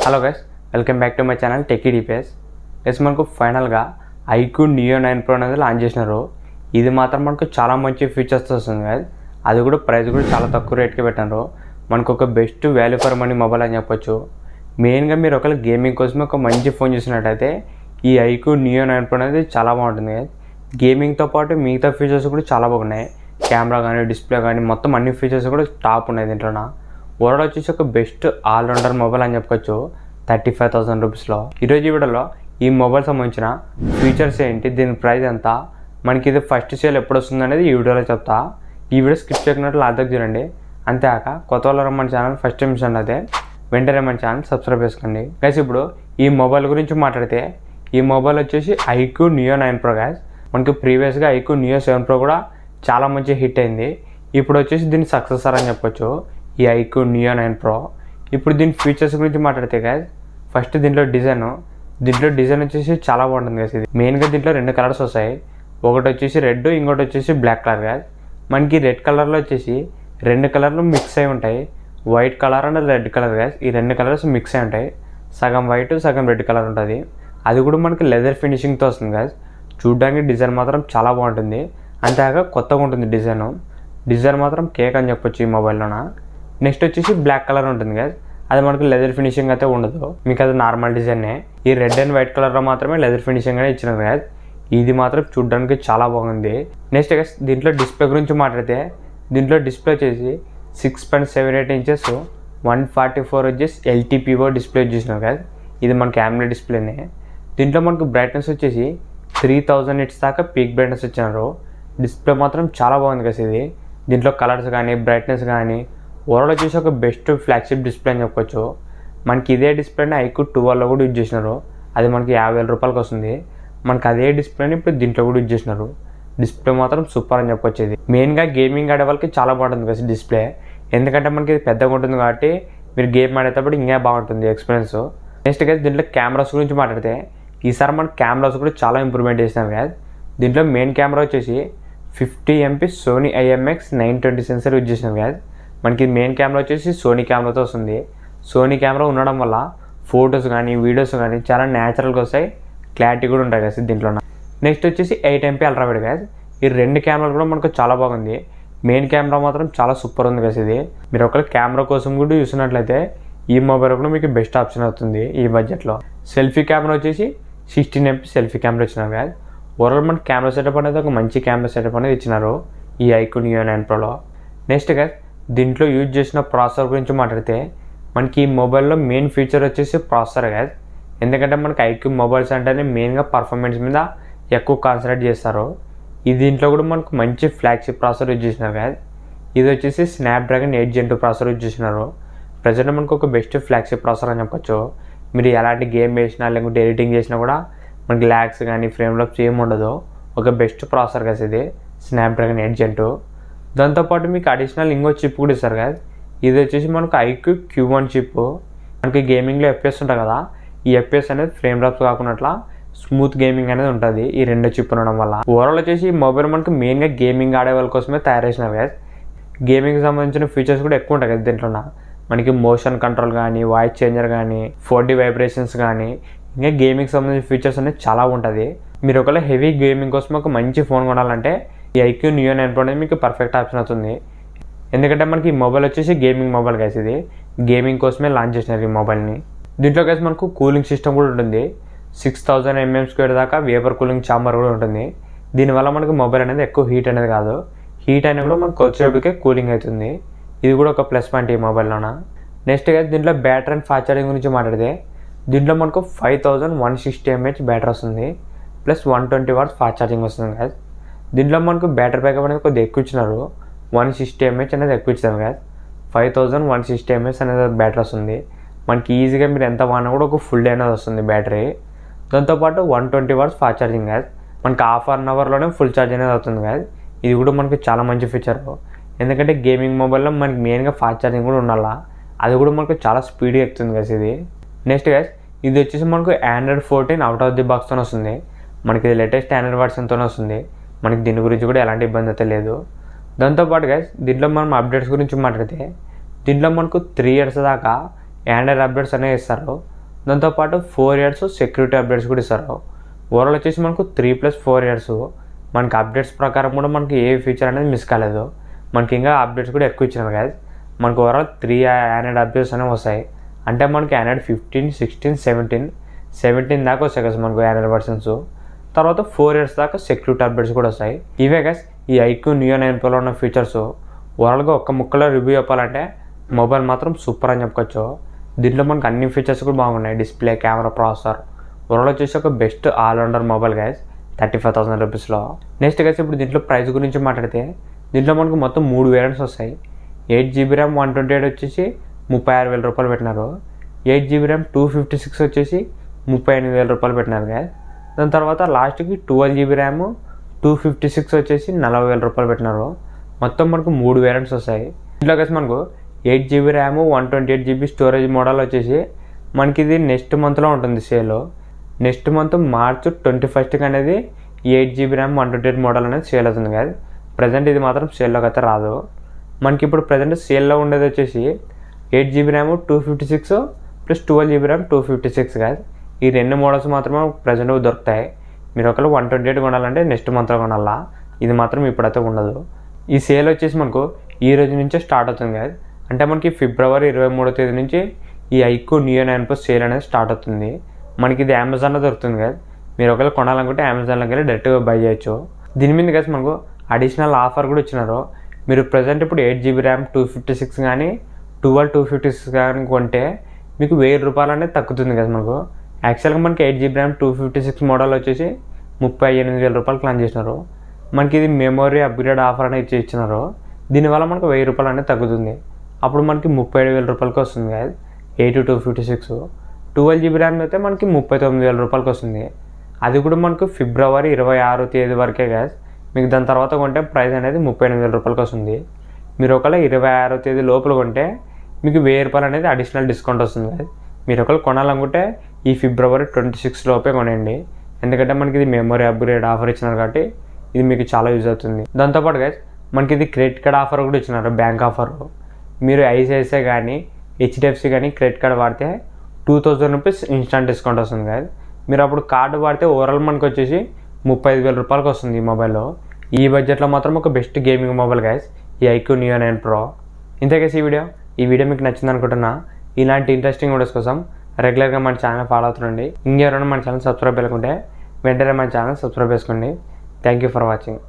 Hello guys, welcome back to my channel techie DPS. Guys, మనకు ఫైనల్గా iQOO Neo 9 Pro అనేది launch చేసినారు. ఇది మాత్రం మనకు చాలా మంచి ఫీచర్స్ వస్తుంది గైస్. అది కూడా ప్రైస్ కూడా చాలా తక్కువ రేట్కి పెట్టారు. మనకు ఒక best value for money mobile అని చెప్పొచ్చు. మెయిన్గా మీరు ఒకవేళ గేమింగ్ కోసం ఒక మంచి ఫోన్ చూసినట్టయితే ఈ iQOO Neo 9 Pro అనేది చాలా బాగుంటుంది గైస్. గేమింగ్తో పాటు మిగతా ఫీచర్స్ కూడా చాలా బాగున్నాయి. కెమెరా కానీ డిస్ప్లే కానీ మొత్తం అన్ని ఫీచర్స్ కూడా టాప్ ఉన్నాయి దీంట్లో. ఓవరాల్ వచ్చేసి ఒక బెస్ట్ ఆల్రౌండర్ మొబైల్ అని చెప్పుకోవచ్చు 35,000 రూపీస్లో. ఈరోజు ఈ వీడియోలో ఈ మొబైల్ సంబంధించిన ఫీచర్స్ ఏంటి, దీని ప్రైస్ ఎంత, మనకి ఇది ఫస్ట్ సేల్ ఎప్పుడు వస్తుంది అనేది ఈ వీడియోలో చెప్తా. ఈ వీడియో స్కిప్ చేయకున్నట్లు అర్థం చూడండి. అంతేకాక కొత్త వాళ్ళు మన ఛానల్ ఫస్ట్ టైం చూడండి, వెంటనే మన ఛానల్ సబ్స్క్రైబ్ చేసుకోండి గైస్. ఇప్పుడు ఈ మొబైల్ గురించి మాట్లాడితే ఈ మొబైల్ వచ్చేసి iQOO Neo 9 Pro గైస్. మనకి ప్రీవియస్గా iQOO Neo 7 Pro కూడా చాలా మంచి హిట్ అయింది. ఇప్పుడు వచ్చేసి దీని సక్సెసర్ అని చెప్పొచ్చు ఈ iQOO Neo 9 Pro. ఇప్పుడు దీని ఫీచర్స్ గురించి మాట్లాడితే గైస్, ఫస్ట్ దీంట్లో డిజైన్ వచ్చేసి చాలా బాగుంటుంది గైస్. ఇది మెయిన్గా దీంట్లో 2 కలర్స్ వస్తాయి. ఒకటి వచ్చేసి రెడ్, ఇంకోటి వచ్చేసి బ్లాక్ కలర్ గైస్. మనకి రెడ్ కలర్లో వచ్చేసి 2 కలర్లు మిక్స్ అయి ఉంటాయి, white colour and red colour guys. ఈ 2 కలర్స్ మిక్స్ అయి ఉంటాయి, సగం వైట్ సగం రెడ్ కలర్ ఉంటుంది. అది కూడా మనకి లెదర్ ఫినిషింగ్తో వస్తుంది గైస్. చూడడానికి డిజైన్ మాత్రం చాలా బాగుంటుంది. అంతేకాక కొత్తగా ఉంటుంది డిజైన్ మాత్రం కేక్ అని చెప్పొచ్చు ఈ మొబైల్లోన. నెక్స్ట్ వచ్చేసి బ్లాక్ కలర్ ఉంటుంది గైస్. అది మనకు లెదర్ ఫినిషింగ్ అయితే ఉండదు, మీకు అది నార్మల్ డిజైనే. ఈ రెడ్ అండ్ వైట్ కలర్లో మాత్రమే లెదర్ ఫినిషింగ్ అనేది ఇచ్చినారు గైస్. ఇది మాత్రం చూడడానికి చాలా బాగుంది. నెక్స్ట్ గైస్, దీంట్లో డిస్ప్లే గురించి మాట్లాడితే దీంట్లో డిస్ప్లే వచ్చేసి 6.78 ఇంచెస్ 144 హెర్ట్జ్ LTPO డిస్ప్లే చూసినారు గైస్. ఇది మనకి AMOLED డిస్ప్లేనే. దీంట్లో మనకు బ్రైట్నెస్ వచ్చేసి 3000 నిట్స్ దాకా పీక్ బ్రైట్నెస్ ఇచ్చినారు. డిస్ప్లే మాత్రం చాలా బాగుంది గైస్. ఇది దీంట్లో కలర్స్ కానీ బ్రైట్నెస్ కానీ ఓవరాల్ వచ్చేసి ఒక బెస్ట్ ఫ్లాగ్షిప్ డిస్ప్లే అని చెప్పొచ్చు. మనకి ఇదే డిస్ప్లేని iQOO 12లో కూడా యూజ్ చేసినారు. అది మనకి 50,000 రూపాయలకి వస్తుంది. మనకి అదే డిస్ప్లేని ఇప్పుడు దీంట్లో కూడా యూజ్ చేసినారు. డిస్ప్లే మాత్రం సూపర్ అని చెప్పొచ్చు. ఇది మెయిన్గా గేమింగ్ ఆడే వాళ్ళకి చాలా బాగుంటుంది కదా డిస్ప్లే. ఎందుకంటే మనకి ఇది పెద్దగా ఉంటుంది కాబట్టి మీరు గేమ్ ఆడేటప్పుడు ఇంకా బాగుంటుంది ఎక్స్పీరియన్స్. నెక్స్ట్ గైస్, దీంట్లో కెమెరాస్ గురించి మాట్లాడితే ఈసారి మనకి కెమెరాస్ కూడా చాలా ఇంప్రూవ్మెంట్ చేసినారు గైస్. దీంట్లో మెయిన్ కెమెరా వచ్చేసి 50 MP Sony IMX 920 sensor use చేసినారు గైస్. మనకి మెయిన్ కెమెరా వచ్చేసి సోనీ కెమెరాతో వస్తుంది. సోనీ కెమెరా ఉండడం వల్ల ఫొటోస్ కానీ వీడియోస్ కానీ చాలా న్యాచురల్గా వస్తాయి, క్లారిటీ కూడా ఉంటాయి కదా దీంట్లో. నెక్స్ట్ వచ్చేసి 8 MP అల్ట్రా వైడ్ గైస్. ఈ 2 కెమెరాలు కూడా మనకు చాలా బాగుంది. మెయిన్ కెమెరా మాత్రం చాలా సూపర్ ఉంది కదా. ఇది మీరు ఒకవేళ కెమెరా కోసం కూడా చూసినట్లయితే ఈ మొబైల్ కూడా మీకు బెస్ట్ ఆప్షన్ అవుతుంది ఈ బడ్జెట్లో. సెల్ఫీ కెమెరా వచ్చేసి 16 MP సెల్ఫీ కెమెరా ఇచ్చినారు గైస్. ఓవరాల్ మనకి కెమెరా సెటప్ అనేది ఒక మంచి కెమెరా సెటప్ అనేది ఇచ్చినారు ఈ iQOO Neo 9 Proలో. నెక్స్ట్ గైస్, దీంట్లో యూజ్ చేసిన ప్రాసెసర్ గురించి మాట్లాడితే మనకి ఈ మొబైల్లో మెయిన్ ఫీచర్ వచ్చేసి ప్రాసెసర్ గైస్. ఎందుకంటే మనకి iQOO మొబైల్స్ అంటేనే మెయిన్గా పర్ఫార్మెన్స్ మీద ఎక్కువ కాన్సన్ట్రేట్ చేస్తారు. ఈ దీంట్లో కూడా మనకు మంచి ఫ్లాగ్షిప్ ప్రాసెసర్ యూజ్ చేసినారు గైస్. ఇది వచ్చేసి స్నాప్డ్రాగన్ 8 Gen 2 ప్రాసెసర్ యూజ్ చేసినారు. ప్రజెంట్ మనకు ఒక బెస్ట్ ఫ్లాగ్షిప్ ప్రాసెసర్ అని చెప్పొచ్చు. మీరు ఎలాంటి గేమ్ వేసినా లేకుంటే ఎడిటింగ్ చేసినా కూడా మనకి ల్యాగ్స్ కానీ ఫ్రేమ్ డ్రాప్స్ ఏమి ఉండదు. ఒక బెస్ట్ ప్రాసెసర్ గైస్ ఇది స్నాప్డ్రాగన్ 8 Gen 2. దాంతోపాటు మీకు అడిషనల్ ఇంకో చిప్ కూడా ఇస్తారు కదా. ఇది వచ్చేసి మనకు iQOO Q1 చిప్. మనకి గేమింగ్లో FPS ఉంటుంది కదా, ఈ FPS అనేది ఫ్రేమ్ డ్రాప్స్ కాకుండా స్మూత్ గేమింగ్ అనేది ఉంటుంది ఈ 2 చిప్ ఉండడం వల్ల. ఓవరాల్ వచ్చేసి ఈ మొబైల్ మనకు మెయిన్గా గేమింగ్ ఆడే వాళ్ళ కోసమే తయారు చేసినారు కదా. గేమింగ్కి సంబంధించిన ఫీచర్స్ కూడా ఎక్కువ ఉంటాయి కదా దీంట్లో. మనకి మోషన్ కంట్రోల్ కానీ, వాయిస్ చేంజర్ కానీ, 4D వైబ్రేషన్స్ కానీ, ఇంకా గేమింగ్కి సంబంధించిన ఫీచర్స్ అనేది చాలా ఉంటుంది. మీరు ఒకవేళ హెవీ గేమింగ్ కోసం ఒక మంచి ఫోన్ కొనాలంటే ఈ iQOO Neo 9 Pro అనేది మీకు పర్ఫెక్ట్ ఆప్షన్ అవుతుంది. ఎందుకంటే మనకి ఈ మొబైల్ వచ్చేసి గేమింగ్ మొబైల్ గైస్. ఇది గేమింగ్ కోసమే లాంచ్ చేసినారు ఈ మొబైల్ని. దీంట్లో గైస్ మనకు కూలింగ్ సిస్టమ్ కూడా ఉంటుంది. 6000 mm² దాకా వేపర్ కూలింగ్ ఛాంబర్ కూడా ఉంటుంది. దీనివల్ల మనకి మొబైల్ అనేది ఎక్కువ హీట్ అనేది కాదు. హీట్ అయినా కూడా మనకు వచ్చేటప్పటికే కూలింగ్ అవుతుంది. ఇది కూడా ఒక ప్లస్ పాయింట్ ఈ మొబైల్లోన. నెక్స్ట్ గైస్, దీంట్లో బ్యాటరీ అండ్ ఫాస్ట్ ఛార్జింగ్ గురించి మాట్లాడితే దీంట్లో మనకు 5160 mAh బ్యాటరీ వస్తుంది, ప్లస్ 120 watts ఫాస్ట్ ఛార్జింగ్ వస్తుంది గైస్. దీంట్లో మనకు బ్యాటరీ బ్యాకప్ అనేది కొద్దిగా ఎక్కువ ఇచ్చినారు. 160 mAh అనేది ఎక్కువ ఇచ్చారు కదా. 5160 mAh అనేది బ్యాటరీ వస్తుంది. మనకి ఈజీగా మీరు ఎంత వాడినా కూడా ఒక ఫుల్ డే అనేది వస్తుంది బ్యాటరీ. దాంతోపాటు 120 watts ఫాస్ట్ ఛార్జింగ్ కదా. మనకి హాఫ్ అన్ అవర్లోనే ఫుల్ ఛార్జ్ అనేది అవుతుంది కదా. ఇది కూడా మనకి చాలా మంచి ఫీచర్. ఎందుకంటే గేమింగ్ మొబైల్లో మనకి మెయిన్గా ఫాస్ట్ ఛార్జింగ్ కూడా ఉండాలా. అది కూడా మనకు చాలా స్పీడ్గా ఎక్కుతుంది కదా ఇది. నెక్స్ట్ గైస్, ఇది వచ్చేసి మనకు Android 14 అవుట్ ఆఫ్ ది బాక్స్తో వస్తుంది. మనకి ఇది లేటెస్ట్ Android వర్షన్తో వస్తుంది. మనకి దీని గురించి కూడా ఎలాంటి ఇబ్బంది అయితే లేదు. దాంతోపాటు గైస్, దీంట్లో మనం అప్డేట్స్ గురించి మాట్లాడితే దీంట్లో మనకు 3 years దాకా ఆండ్రాయిడ్ అప్డేట్స్ అనేవి ఇస్తారు. దాంతోపాటు 4 years సెక్యూరిటీ అప్డేట్స్ కూడా ఇస్తారు. ఓవరాల్ వచ్చేసి మనకు 3+4 years మనకి అప్డేట్స్ ప్రకారం కూడా మనకి ఏ ఫీచర్ అనేది మిస్ కాలేదు. మనకి ఇంకా అప్డేట్స్ కూడా ఎక్కువ ఇచ్చినారు కదా. మనకు ఓవరాల్ 3 ఆండ్రాయిడ్ అప్డేట్స్ అనేవి వస్తాయి. అంటే మనకి ఆండ్రాయిడ్ 15, 16, 17 దాకా వస్తాయి కదా మనకు ఆండ్రాయిడ్ వర్షన్స్. తర్వాత 4 years దాకా సెక్యూరిటీ అప్డేట్స్ కూడా వస్తాయి. ఇవే గైస్ ఈ iQOO Neo 9 Proలో ఉన్న ఫీచర్స్. ఓవరాల్గా ఒక్క ముక్కలో రివ్యూ చెప్పాలంటే మొబైల్ మాత్రం సూపర్ అని చెప్పుకోవచ్చు. దీంట్లో మనకు అన్ని ఫీచర్స్ కూడా బాగున్నాయి. Display, camera, processor. ఓవరాల్ వచ్చేసి ఒక బెస్ట్ ఆల్రౌండర్ మొబైల్ గైస్ 35,000 రూపీస్లో. నెక్స్ట్ గైస్ ఇప్పుడు దీంట్లో ప్రైస్ గురించి మాట్లాడితే దీంట్లో మనకు మొత్తం 3 వేరియంట్స్ వస్తాయి. 8GB RAM 128 వచ్చేసి 36,000 రూపాయలు పెట్టినారు. 8GB RAM 256 వచ్చేసి 38,000 రూపాయలు పెట్టినారు గైస్. దాని తర్వాత లాస్ట్కి 12GB RAM 256 వచ్చేసి 40,000 రూపాయలు పెట్టినారు. మొత్తం మనకు 3 వేరియంట్స్ వస్తాయి. దీంట్లో గైస్ మనకు 8GB RAM 128GB storage model వచ్చేసి మనకి ఇది నెక్స్ట్ మంత్లో ఉంటుంది sale. Next month March 21st అనేది 8GB RAM 128 మోడల్ అనేది సేల్ అవుతుంది కదా. ప్రజెంట్ ఇది మాత్రం సేల్లోకి అయితే రాదు. మనకి ఇప్పుడు ప్రజెంట్ సేల్లో ఉండేది వచ్చేసి 8GB RAM 256 plus 12GB RAM 256 కాదు. ఈ 2 మోడల్స్ మాత్రమే ప్రజెంట్ దొరుకుతాయి. మీరు ఒకవేళ 128 కొనాలంటే నెక్స్ట్ మంత్లో కొనాలా. ఇది మాత్రం ఇప్పుడైతే ఉండదు. ఈ సేల్ వచ్చేసి మనకు ఈ రోజు నుంచే స్టార్ట్ అవుతుంది కదా. అంటే మనకి February 23వ తేదీ నుంచి ఈ iQOO Neo 9 Pro సేల్ అనేది స్టార్ట్ అవుతుంది. మనకి ఇది అమెజాన్లో దొరుకుతుంది కదా. మీరు ఒకవేళ కొనాలనుకుంటే అమెజాన్లోకి వెళ్ళి డైరెక్ట్గా బై చేయొచ్చు. దీని మీద కదా మనకు అడిషనల్ ఆఫర్ కూడా ఇచ్చినారు. మీరు ప్రజెంట్ ఇప్పుడు 8GB RAM 256 కానీ 256 కానీ కొంటే మీకు 1,000 రూపాయలు అనేది తగ్గుతుంది కదా మనకు. యాక్చువల్గా మనకి 8GB RAM 256 మోడల్ వచ్చేసి 38,000 రూపాయలు ప్లాన్ చేసినారు. మనకి ఇది మెమొరీ అప్గ్రేడ్ ఆఫర్ అనేది ఇచ్చినారు. దీనివల్ల మనకు 1,000 రూపాయలు అనేది తగ్గుతుంది. అప్పుడు మనకి 37,000 రూపాయలకి వస్తుంది కదా 8/256. 12GB RAM అయితే మనకి 39,000 రూపాయలకి వస్తుంది. అది కూడా మనకు February 26వ తేదీ వరకే కదా. మీకు దాని తర్వాత కొంటే ప్రైస్ అనేది 38,000 రూపాయలకి వస్తుంది. మీరు ఒకవేళ 26వ తేదీ లోపల కొంటే మీకు 1,000 రూపాయలు అనేది అడిషనల్ డిస్కౌంట్ వస్తుంది కదా. మీరు ఒకవేళ కొనాలనుకుంటే ఈ February 26 లోపే కొనండి. ఎందుకంటే మనకి ఇది మెమొరీ అప్గ్రేడ్ ఆఫర్ ఇచ్చినారు కాబట్టి ఇది మీకు చాలా యూజ్ అవుతుంది. దాంతోపాటు గైస్ మనకి ఇది క్రెడిట్ కార్డ్ ఆఫర్ కూడా ఇచ్చినారు, బ్యాంక్ ఆఫర్. మీరు ICICI కానీ HDFC కానీ క్రెడిట్ కార్డ్ వాడితే 2,000 రూపీస్ ఇన్స్టంట్ డిస్కౌంట్ వస్తుంది కదా. మీరు అప్పుడు కార్డు వాడితే ఓవరాల్ మనకు వచ్చేసి 35,000 రూపాయలకి వస్తుంది ఈ మొబైల్లో. ఈ బడ్జెట్లో మాత్రం ఒక బెస్ట్ గేమింగ్ మొబైల్ గైస్ ఈ iQOO Neo 9 Pro. ఇంతే గైస్ ఈ వీడియో మీకు నచ్చింది అనుకుంటున్నా. ఇలాంటి ఇంట్రెస్టింగ్ వీడియోస్ కోసం రెగ్యులర్గా మన ఛానల్ ఫాలో అవుతుండండి. ఇంకెవరైనా మన ఛానల్ సబ్స్క్రైబ్ చేసుకుంటే వెంటనే మన ఛానల్ సబ్స్క్రైబ్ చేసుకోండి. Thank you for watching.